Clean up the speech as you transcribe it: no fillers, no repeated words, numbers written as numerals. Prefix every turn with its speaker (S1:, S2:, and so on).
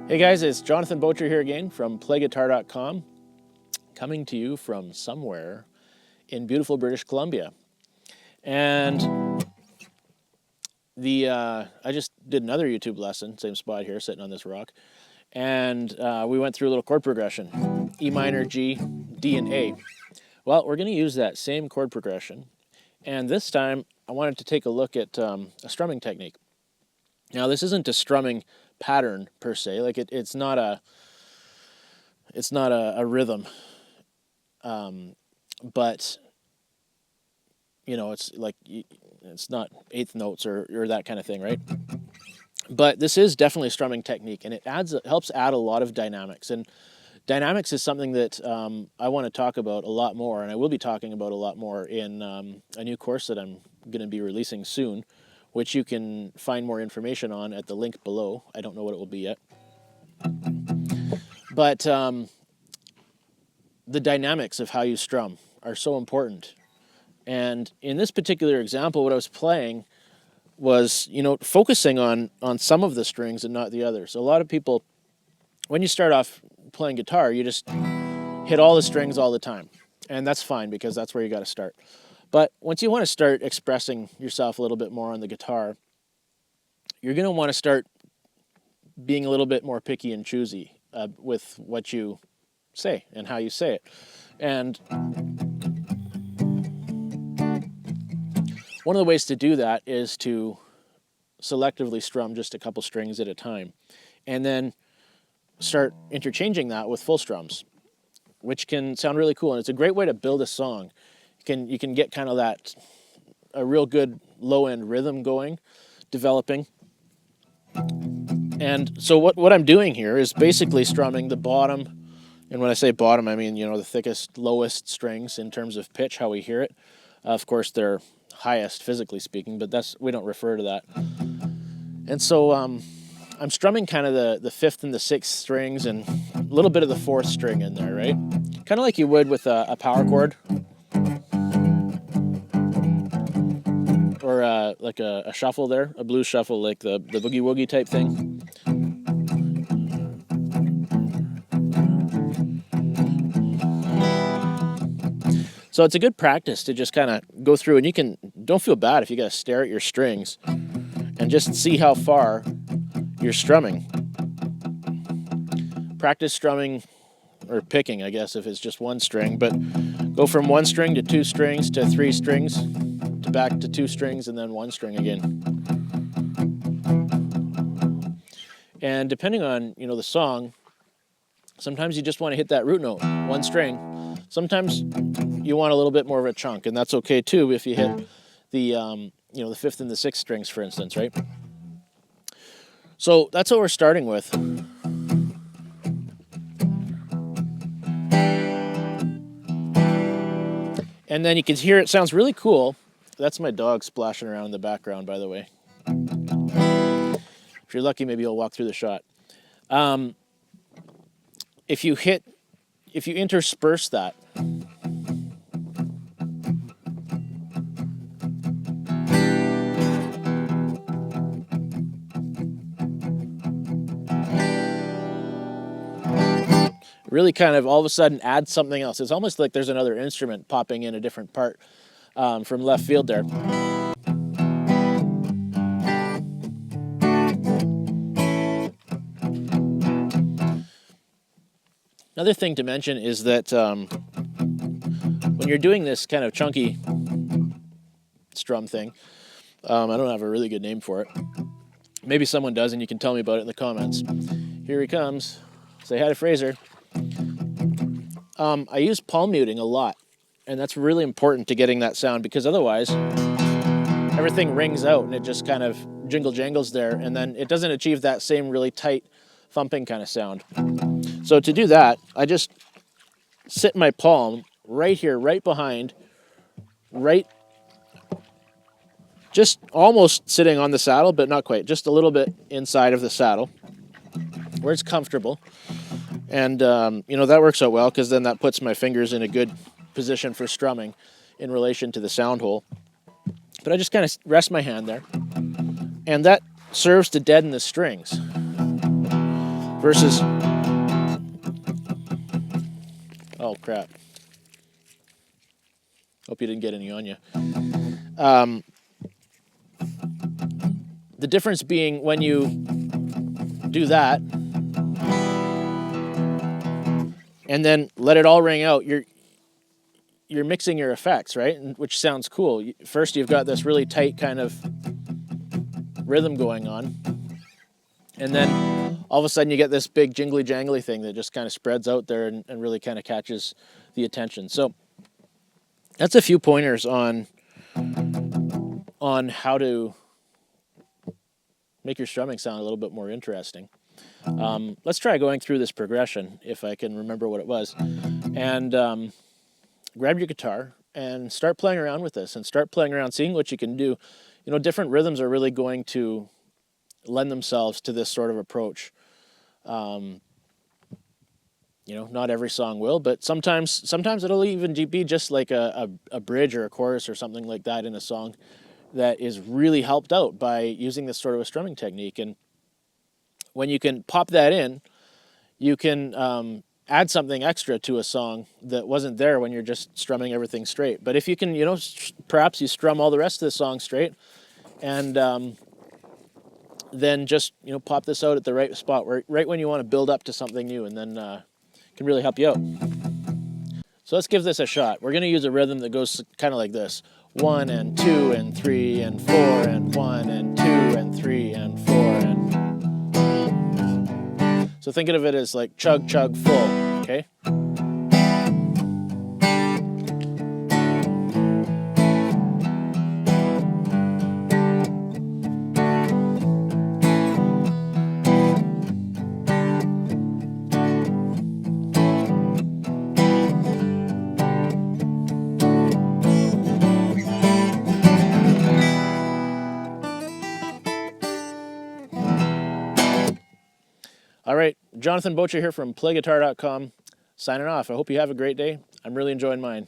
S1: Hey guys, it's Jonathan Bocher here again from PlayGuitar.com, coming to you from somewhere in beautiful British Columbia. And I just did another YouTube lesson, same spot here, sitting on this rock, and we went through a little chord progression: E minor, G, D, and A. Well, we're going to use that same chord progression, and this time I wanted to take a look at a strumming technique. Now, this isn't a strumming pattern per se, like it's not a rhythm, but you know, it's like it's not eighth notes or that kind of thing, right? But this is definitely a strumming technique, and it helps add a lot of dynamics. And dynamics is something that I want to talk about a lot more, and I will be talking about a lot more in a new course that I'm going to be releasing soon, which you can find more information on at the link below. I don't know what it will be yet. But the dynamics of how you strum are so important. And in this particular example, what I was playing was, you know, focusing on some of the strings and not the others. A lot of people, when you start off playing guitar, you just hit all the strings all the time. And that's fine, because that's where you got to start. But once you want to start expressing yourself a little bit more on the guitar, you're going to want to start being a little bit more picky and choosy with what you say and how you say it. And one of the ways to do that is to selectively strum just a couple strings at a time, and then start interchanging that with full strums, which can sound really cool. And it's a great way to build a song. You can get kind of a real good low-end rhythm going, developing. And so what I'm doing here is basically strumming the bottom, and when I say bottom, I mean, you know, the thickest, lowest strings in terms of pitch, how we hear it. Of course, they're highest physically speaking, but we don't refer to that. And so I'm strumming kind of the fifth and the sixth strings and a little bit of the fourth string in there, right? Kind of like you would with a power chord. Or like a shuffle there, a blues shuffle, like the boogie woogie type thing. So it's a good practice to just kind of go through, and don't feel bad if you got to stare at your strings and just see how far you're strumming. Practice strumming, or picking, I guess, if it's just one string, but go from one string to two strings to three strings to back to two strings and then one string again. And depending on, you know, the song, sometimes you just want to hit that root note, one string. Sometimes you want a little bit more of a chunk, and that's okay too if you hit the you know, the fifth and the sixth strings, for instance, right? So that's what we're starting with. And then you can hear it sounds really cool. That's my dog splashing around in the background, by the way. If you're lucky, maybe he'll walk through the shot. If you intersperse that, really kind of all of a sudden add something else. It's almost like there's another instrument popping in a different part from left field there. Another thing to mention is that when you're doing this kind of chunky strum thing, I don't have a really good name for it. Maybe someone does, and you can tell me about it in the comments. Here he comes. Say hi to Fraser. I use palm muting a lot, and that's really important to getting that sound, because otherwise everything rings out and it just kind of jingle jangles there, and then it doesn't achieve that same really tight thumping kind of sound. So to do that, I just sit my palm right here, right behind, just almost sitting on the saddle, but not quite, just a little bit inside of the saddle where it's comfortable. And, you know, that works out well, because then that puts my fingers in a good position for strumming in relation to the sound hole. But I just kind of rest my hand there, and that serves to deaden the strings. versus, oh crap, hope you didn't get any on you. The difference being when you do that and then let it all ring out, you're mixing your effects, right? Which sounds cool. First, you've got this really tight kind of rhythm going on, and then all of a sudden you get this big jingly jangly thing that just kind of spreads out there and really kind of catches the attention. So that's a few pointers on how to make your strumming sound a little bit more interesting. Let's try going through this progression, if I can remember what it was. And grab your guitar and start playing around with this and start playing around, seeing what you can do. You know, different rhythms are really going to lend themselves to this sort of approach. You know, not every song will, but sometimes it'll even be just like a bridge or a chorus or something like that in a song that is really helped out by using this sort of a strumming technique. And when you can pop that in, you can add something extra to a song that wasn't there when you're just strumming everything straight. But if you can, you know, perhaps you strum all the rest of the song straight, and then just, you know, pop this out at the right spot, right when you want to build up to something new, and then can really help you out. So let's give this a shot. We're going to use a rhythm that goes kind of like this: 1 and 2 and 3 and 4 and 1 and 2 and 3 and 4 and. So thinking of it as like chug, chug, full, okay? All right, Jonathan Bocher here from PlayGuitar.com, signing off. I hope you have a great day. I'm really enjoying mine.